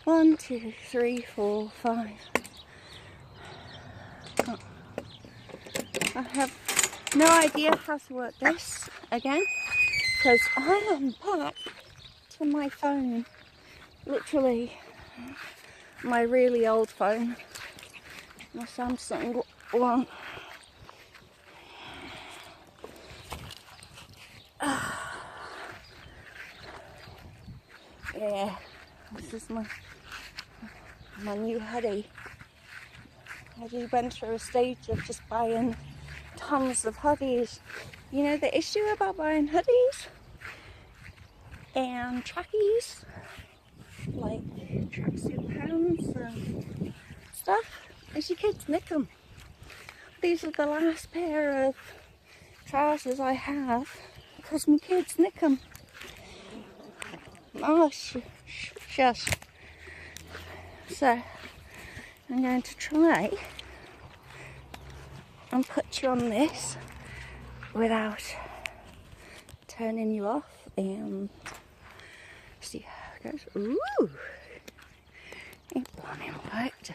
1, 2, 3, 4, 5. I have no idea how to work this again, because I am back to my phone, literally my really old phone, my Samsung one. Yeah, this is my new hoodie. I went through a stage of just buying tons of hoodies. You know, the issue about buying hoodies and trackies, like tracksuit pants and stuff, is your kids nick them. These are the last pair of trousers I have because my kids nick them. Oh, shush. So, I'm going to try and put you on this without turning you off and see how it goes. Ooh! It blooming worked.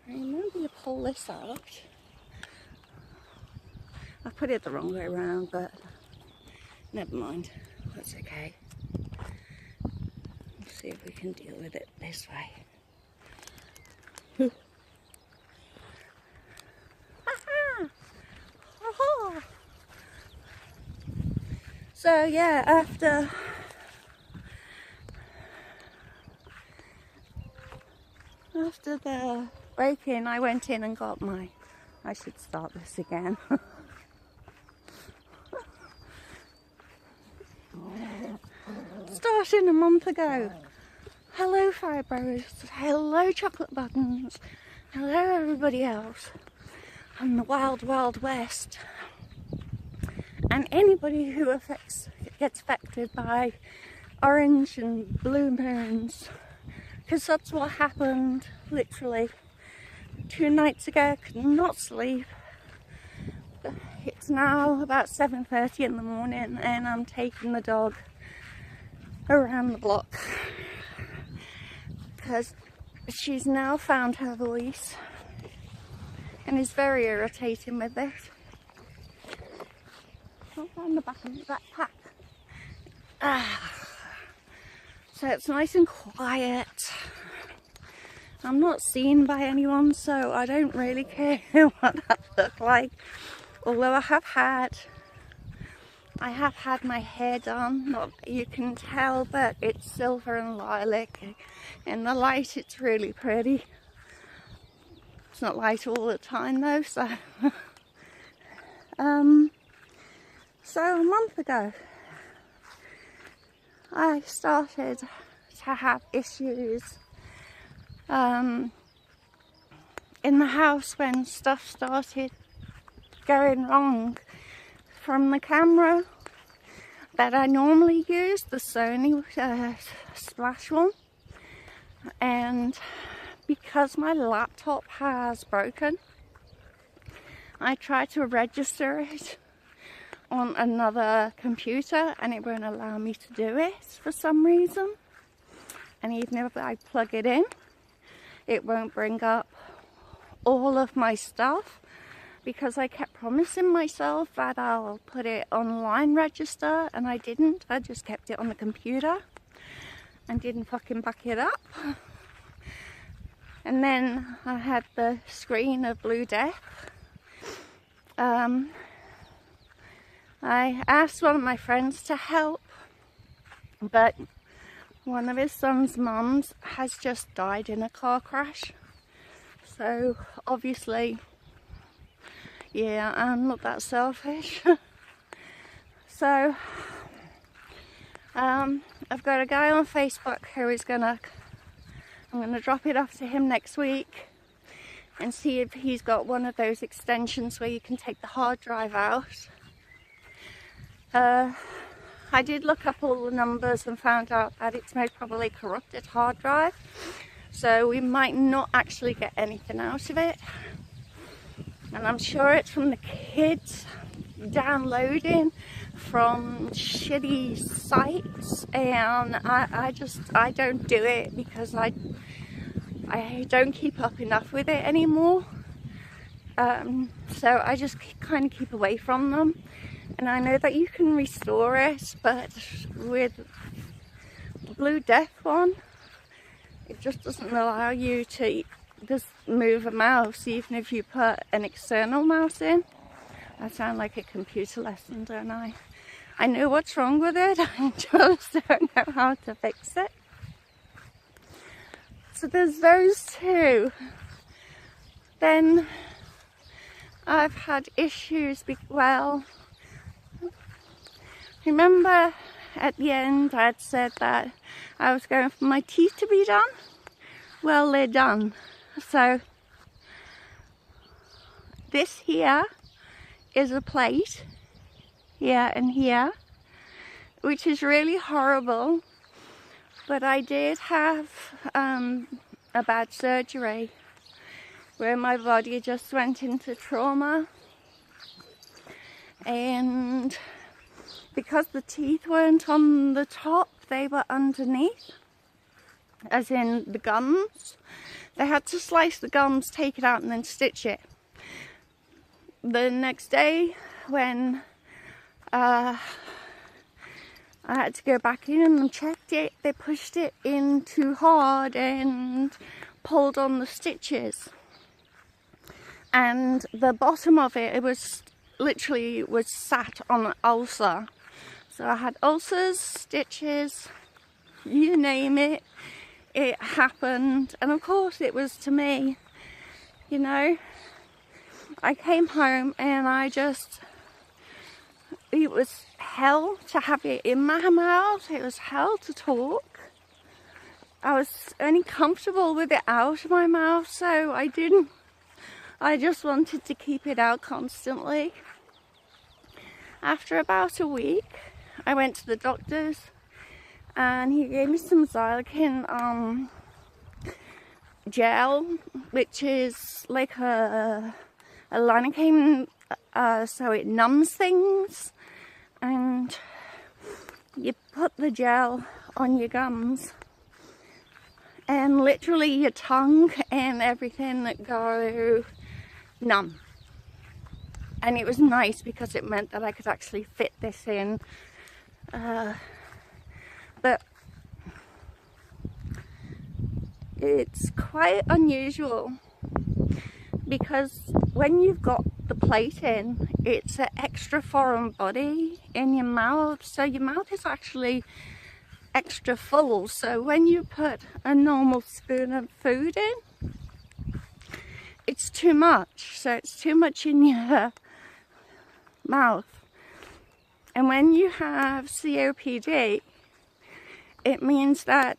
Remember to pull this out. I put it the wrong way around, but never mind. That's okay. Let's see if we can deal with it this way. So yeah, after the break-in, I went in and got my, I should start this again. Starting a month ago. Hello Fibros, hello Chocolate Buttons, hello everybody else. I'm the wild, wild west. And anybody who gets affected by orange and blue moons, because that's what happened literally 2 nights ago. I could not sleep. It's now about 7:30 in the morning and I'm taking the dog around the block because she's now found her voice and is very irritating with this. Not down the back of the backpack. So it's nice and quiet. I'm not seen by anyone, so I don't really care what that looks like. Although I have had my hair done. Not you can tell, but it's silver and lilac. In the light, it's really pretty. It's not light all the time though, so. So a month ago, I started to have issues in the house when stuff started going wrong from the camera that I normally use, the Sony Splash one, and because my laptop has broken, I tried to register it on another computer and it won't allow me to do it for some reason. And even if I plug it in, it won't bring up all of my stuff because I kept promising myself that I'll put it online register and I didn't. I just kept it on the computer and didn't fucking back it up. And then I had the screen of Blue Death. I asked one of my friends to help, but one of his son's mums has just died in a car crash. So obviously, yeah, I'm not that selfish. So I've got a guy on Facebook who is I'm gonna drop it off to him next week and see if he's got one of those extensions where you can take the hard drive out. I did look up all the numbers and found out that it's most probably corrupted hard drive, so we might not actually get anything out of it. And I'm sure it's from the kids downloading from shitty sites, and I don't do it because I don't keep up enough with it anymore. So I just kind of keep away from them. And I know that you can restore it, but with the Blue Death one, it just doesn't allow you to just move a mouse, even if you put an external mouse in. I sound like a computer lesson, don't I? I know what's wrong with it, I just don't know how to fix it. So there's those two. Then I've had issues, well, remember at the end I'd said that I was going for my teeth to be done? Well, they're done. So this here is a plate, here and here, which is really horrible, but I did have a bad surgery where my body just went into trauma, and because the teeth weren't on the top, they were underneath, as in the gums. They had to slice the gums, take it out, and then stitch it. The next day, when I had to go back in and checked it, they pushed it in too hard and pulled on the stitches. And the bottom of it, it was literally sat on an ulcer. So I had ulcers, stitches, you name it, it happened. And of course it was to me, you know. I came home and it was hell to have it in my mouth, it was hell to talk. I was only comfortable with it out of my mouth, so I just wanted to keep it out constantly. After about a week, I went to the doctor's and he gave me some Xylocaine gel, which is like a lidocaine, so it numbs things, and you put the gel on your gums and literally your tongue and everything that go numb. And it was nice because it meant that I could actually fit this in, but it's quite unusual because when you've got the plate in, it's an extra foreign body in your mouth, so your mouth is actually extra full. So when you put a normal spoon of food in, it's too much, so it's too much in your mouth. And when you have COPD, it means that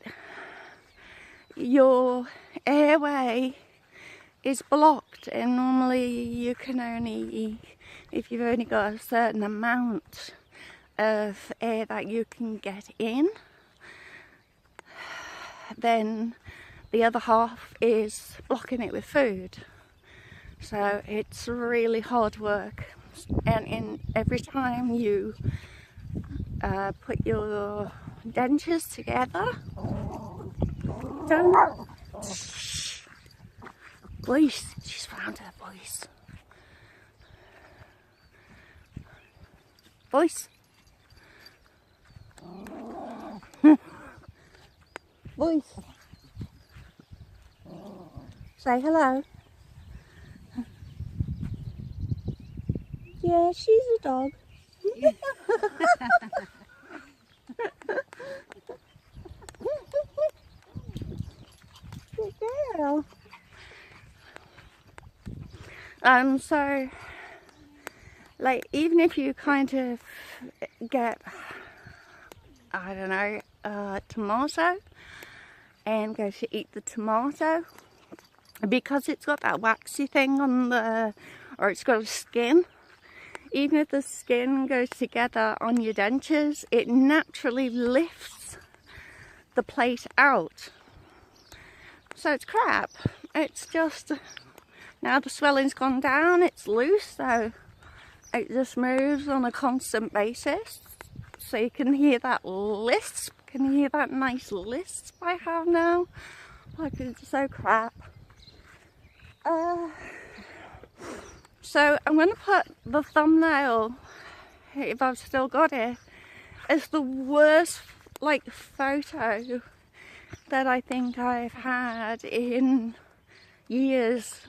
your airway is blocked, and normally you can only, if you've only got a certain amount of air that you can get in, then the other half is blocking it with food. So it's really hard work, and every time you put your dentures together, don't voice, she's found her voice. Voice. Voice. Say hello. Yeah, she's a dog. Good girl. So, like, even if you kind of get, I don't know, tomato, and go to eat the tomato, because it's got that waxy thing on the, or it's got a skin, even if the skin goes together on your dentures, it naturally lifts the plate out. So it's crap. It's just, now the swelling's gone down, it's loose, so It just moves on a constant basis. So you can hear that lisp. Can you hear that nice lisp I have now? Like, it's so crap. So I'm going to put the thumbnail, if I've still got it, as the worst like photo that I think I've had in years.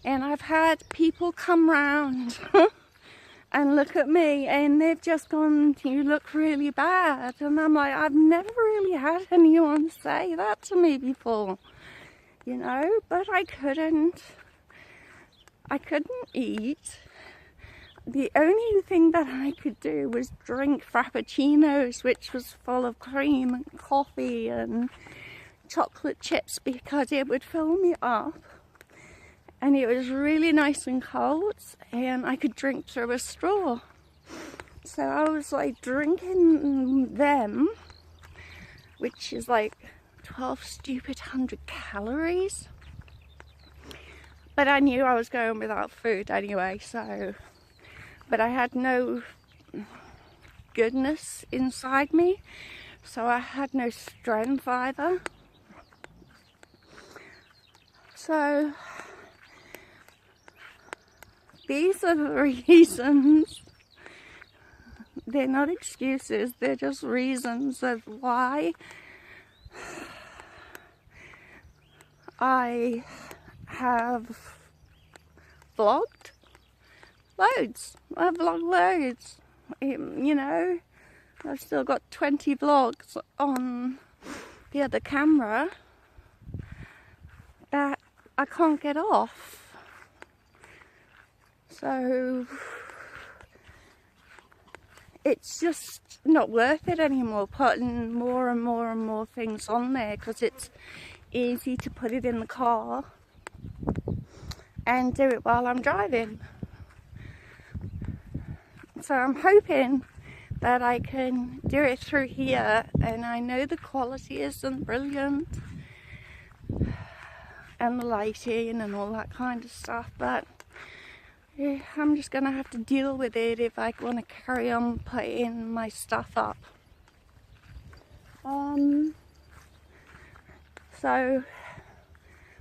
And I've had people come round and look at me and they've just gone, you look really bad. And I'm like, I've never really had anyone say that to me before, you know, but I couldn't eat. The only thing that I could do was drink frappuccinos, which was full of cream and coffee and chocolate chips, because it would fill me up. And it was really nice and cold, and I could drink through a straw. So I was like drinking them, which is like 12 stupid 100 calories. But I knew I was going without food anyway, so... But I had no goodness inside me, so I had no strength either. So these are the reasons. They're not excuses, they're just reasons of why I have vlogged loads. I've vlogged loads. You know, I've still got 20 vlogs on the other camera that I can't get off. So it's just not worth it anymore putting more and more and more things on there, because it's easy to put it in the car and do it while I'm driving. So I'm hoping that I can do it through here, and I know the quality isn't brilliant and the lighting and all that kind of stuff, but yeah, I'm just gonna have to deal with it if I want to carry on putting my stuff up. So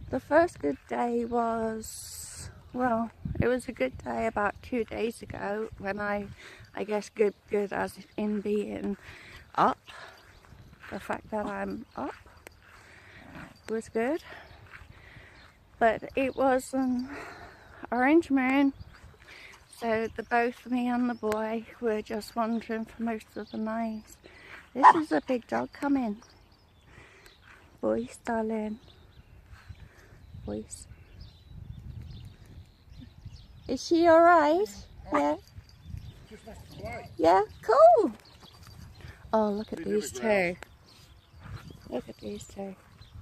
the first good day was, well, it was a good day about 2 days ago, when I guess good as in being up. The fact that I'm up was good. But it was an orange moon, so both me and the boy were just wandering for most of the night. This is a big dog coming. Boys, darling. Boys. Is she alright? Yeah. Yeah, cool. Oh, look at these two. Look at these two.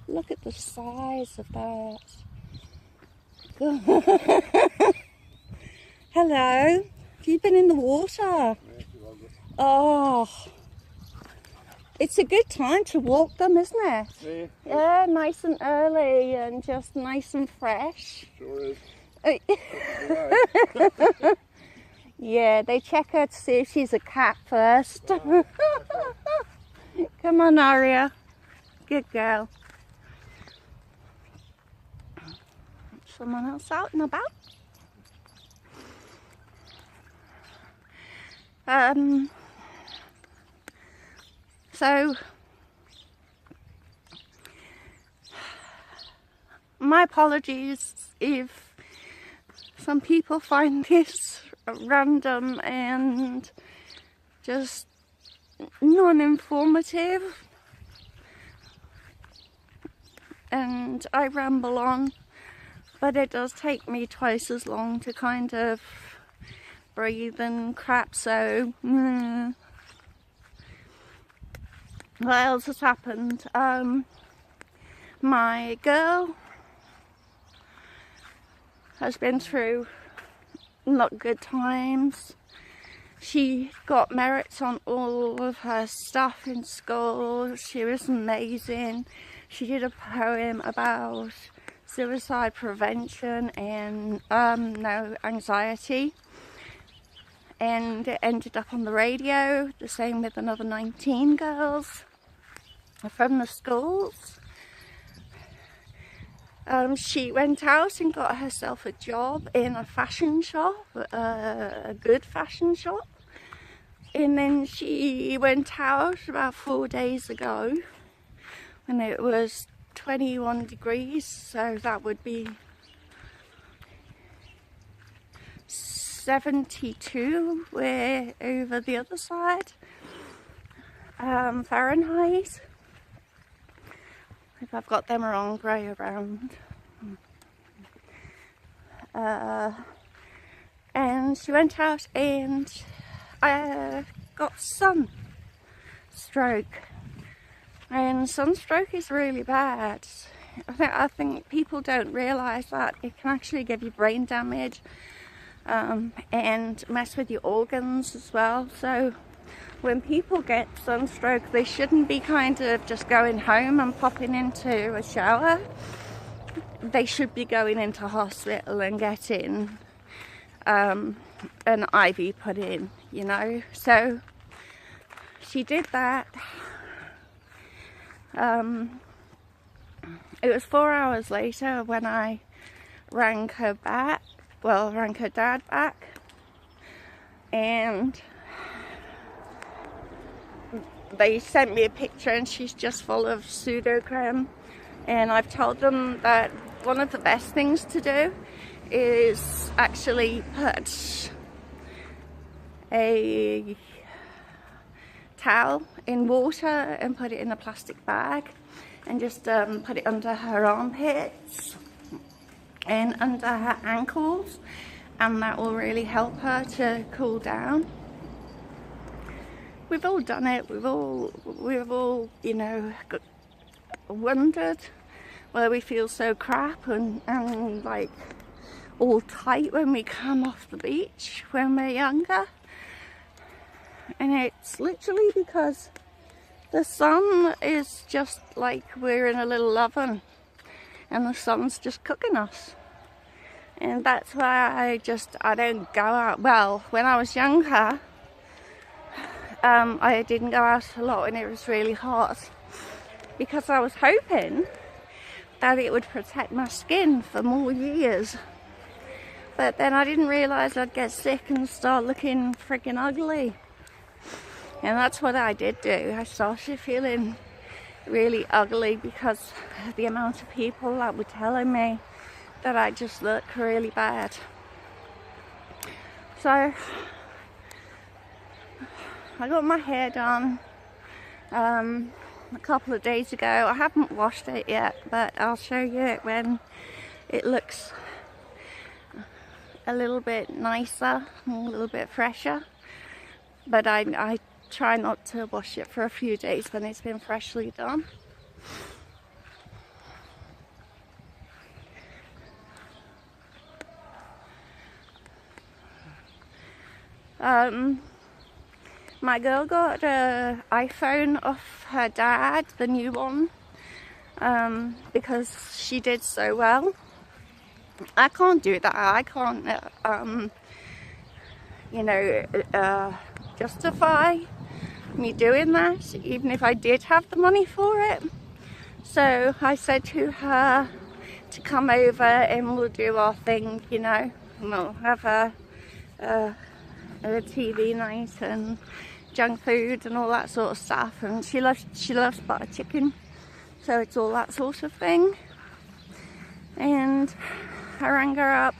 Look at the size of that. Hello. Have you been in the water? Oh. It's a good time to walk them, isn't it? Yeah, nice and early and just nice and fresh. Sure is. Yeah, they check her to see if she's a cat first. Come on, Aria. Good girl. Someone else out and about? So my apologies if some people find this random and just non-informative, and I ramble on, but it does take me twice as long to kind of breathe and crap. So what else has happened? My girl has been through not good times. She got merits on all of her stuff in school. She was amazing. She did a poem about suicide prevention and no anxiety. and it ended up on the radio, the same with another 19 girls from the schools. She went out and got herself a job in a fashion shop, a good fashion shop. And then she went out about 4 days ago when it was 21 degrees, so that would be 72, we're over the other side, Fahrenheit. If I've got them wrong, grey around. And she went out and got sunstroke. And sunstroke is really bad. I think people don't realise that it can actually give you brain damage and mess with your organs as well. So when people get sunstroke, they shouldn't be kind of just going home and popping into a shower. They should be going into hospital and getting an IV put in, you know. So she did that. It was 4 hours later when I rang her back, rang her dad back, and they sent me a picture and she's just full of pseudocreme, and I've told them that one of the best things to do is actually put a towel in water and put it in a plastic bag and just put it under her armpits and under her ankles, and that will really help her to cool down. We've all done it. We've all, you know, wondered why we feel so crap and like all tight when we come off the beach when we're younger. And it's literally because the sun is just like we're in a little oven and the sun's just cooking us. And that's why I don't go out. Well, when I was younger, I didn't go out a lot when it was really hot because I was hoping that it would protect my skin for more years. But then I didn't realise I'd get sick and start looking freaking ugly. And that's what I did do. I started feeling really ugly because of the amount of people that were telling me that I just look really bad. So I got my hair done a couple of days ago. I haven't washed it yet, but I'll show you it when it looks a little bit nicer, a little bit fresher. But I try not to wash it for a few days when it's been freshly done. My girl got an iPhone off her dad, the new one, because she did so well. I can't do that. I can't, you know, justify me doing that, even if I did have the money for it. So I said to her to come over and we'll do our thing, you know, and we'll have a TV night and junk food and all that sort of stuff. And she loves butter chicken, so it's all that sort of thing. And I rang her up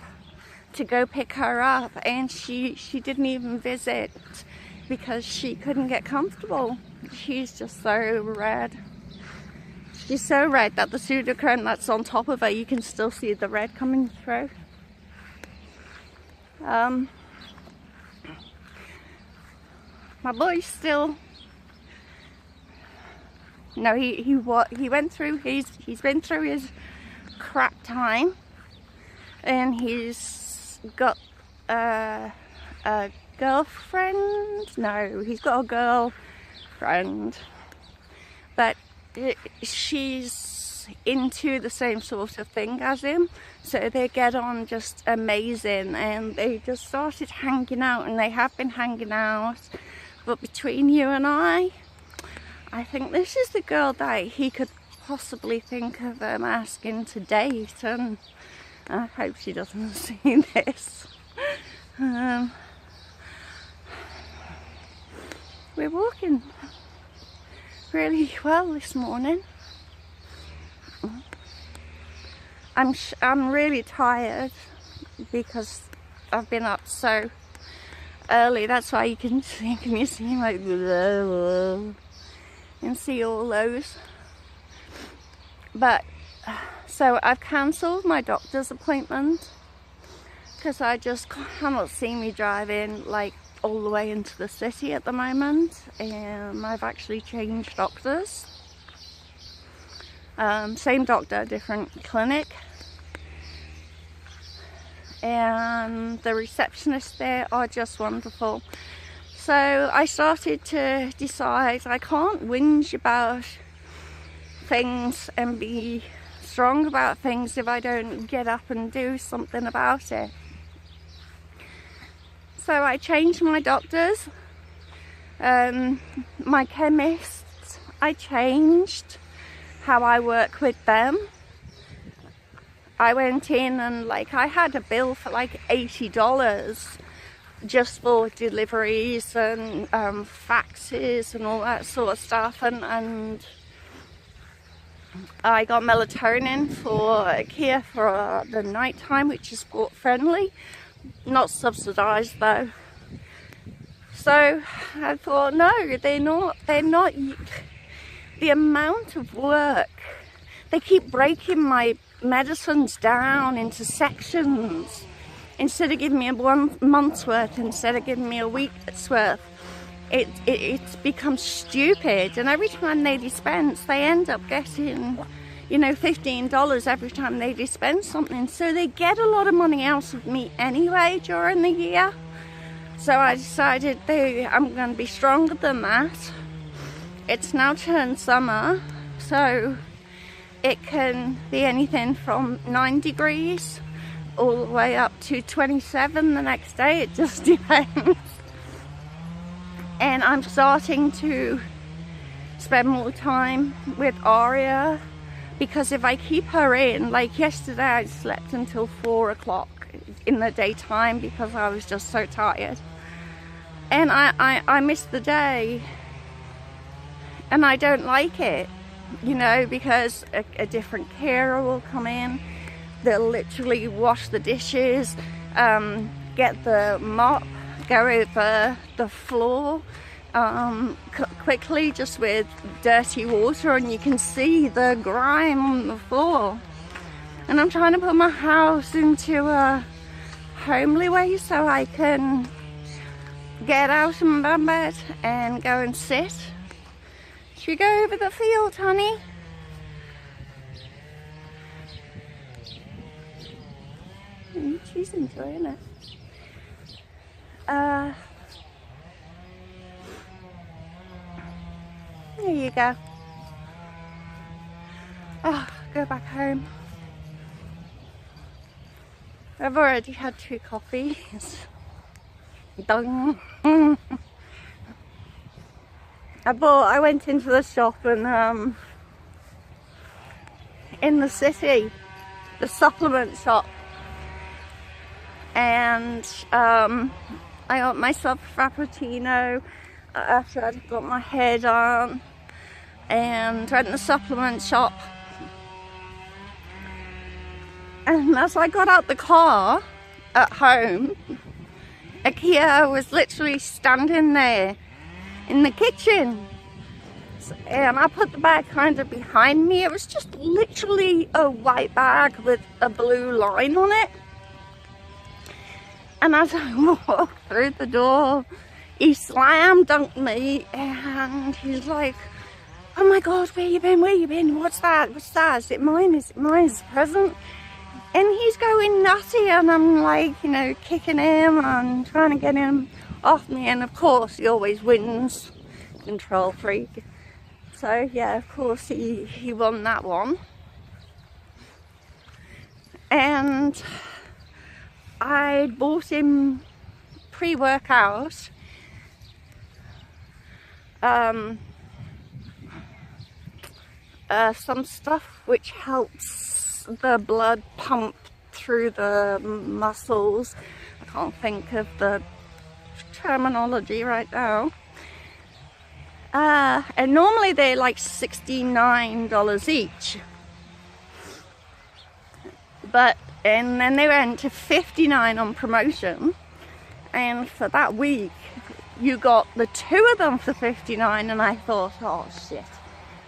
to go pick her up, and she didn't even visit because she couldn't get comfortable. She's just so red. She's so red that the pseudocreme that's on top of her, you can still see the red coming through. My boy's still, no, he went through he's been through his crap time, and he's got a girlfriend. No, he's got a girlfriend, but she's was into the same sort of thing as him, so they get on just amazing, and they just started hanging out, and they have been hanging out. But between you and I think this is the girl that he could possibly think of asking to date, and I hope she doesn't see this. We're walking really well this morning. I'm really tired because I've been up so early. That's why you can see like and see all those. But so I've cancelled my doctor's appointment because I just cannot see me driving like all the way into the city at the moment, and I've actually changed doctors. Same doctor, different clinic, and the receptionists there are just wonderful. So I started to decide I can't whinge about things and be strong about things if I don't get up and do something about it. So I changed my doctors, my chemists. I changed how I work with them. I went in and like I had a bill for like $80 just for deliveries and faxes and all that sort of stuff, and I got melatonin for Kia for the night time, which is sport friendly, not subsidized though. So I thought, no, they're not the amount of work. They keep breaking my medicines down into sections. Instead of giving me a 1 month's worth, instead of giving me a week's worth, it's become stupid. And every time they dispense, they end up getting, you know, $15 every time they dispense something. So they get a lot of money out of me anyway during the year. So I decided I'm going to be stronger than that. It's now turned summer, so it can be anything from 9 degrees all the way up to 27 the next day. It just depends. And I'm starting to spend more time with Aria, because if I keep her in, like yesterday I slept until 4 o'clock in the daytime because I was just so tired, and I missed the day, and I don't like it, you know, because a different carer will come in. They'll literally wash the dishes, get the mop, go over the floor quickly just with dirty water, and you can see the grime on the floor. And I'm trying to put my house into a homely way so I can get out of my bed and go and sit. Should we go over the field, honey? She's enjoying it. There you go. Oh, go back home. I've already had 2 coffees. Done. I went into the shop and in the city, the supplement shop, and I got myself a frappuccino after I'd got my hair done, and went in the supplement shop. And as I got out the car at home, a Kia was literally standing there in the kitchen, and I put the bag kind of behind me. It was just literally a white bag with a blue line on it. And as I walked through the door, he slam dunked me, and he's like, "Oh my God, where you been? Where you been? What's that? What's that? Is it mine? Is it mine? Is it a present?" And he's going nutty, and I'm like, you know, kicking him and trying to get him off me. And of course, he always wins, control freak. So yeah, of course he won that one. and I bought him pre-workout some stuff which helps the blood pump through the muscles. I can't think of the terminology right now. And normally they're like $69 each, and then they went to $59 on promotion, and for that week you got the 2 of them for $59, and I thought, oh shit,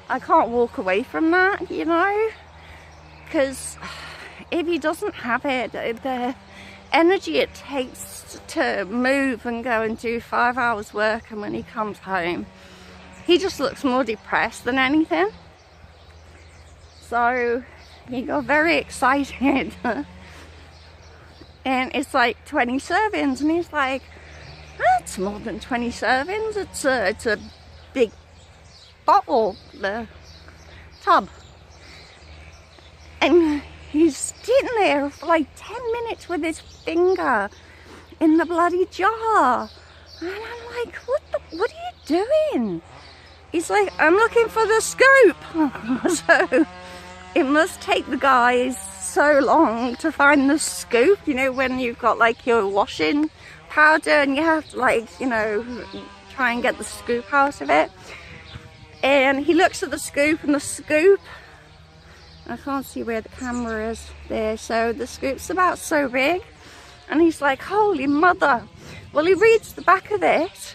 I can't walk away from that, you know, because if he doesn't have it, the energy it takes to move and go and do 5 hours work, and when he comes home he just looks more depressed than anything. So he got very excited and it's like 20 servings, and he's like, that's more than 20 servings, it's a big bottle, the tub. And he's sitting there for like 10 minutes with his finger in the bloody jar, and I'm like, what are you doing? He's like, I'm looking for the scoop. So it must take the guys so long to find the scoop, you know, when you've got like your washing powder and you have to, like, you know, try and get the scoop out of it. And he looks at the scoop, and the scoop, I can't see where the camera is there, so the scoop's about so big, and he's like, holy mother. Well, he reads the back of it,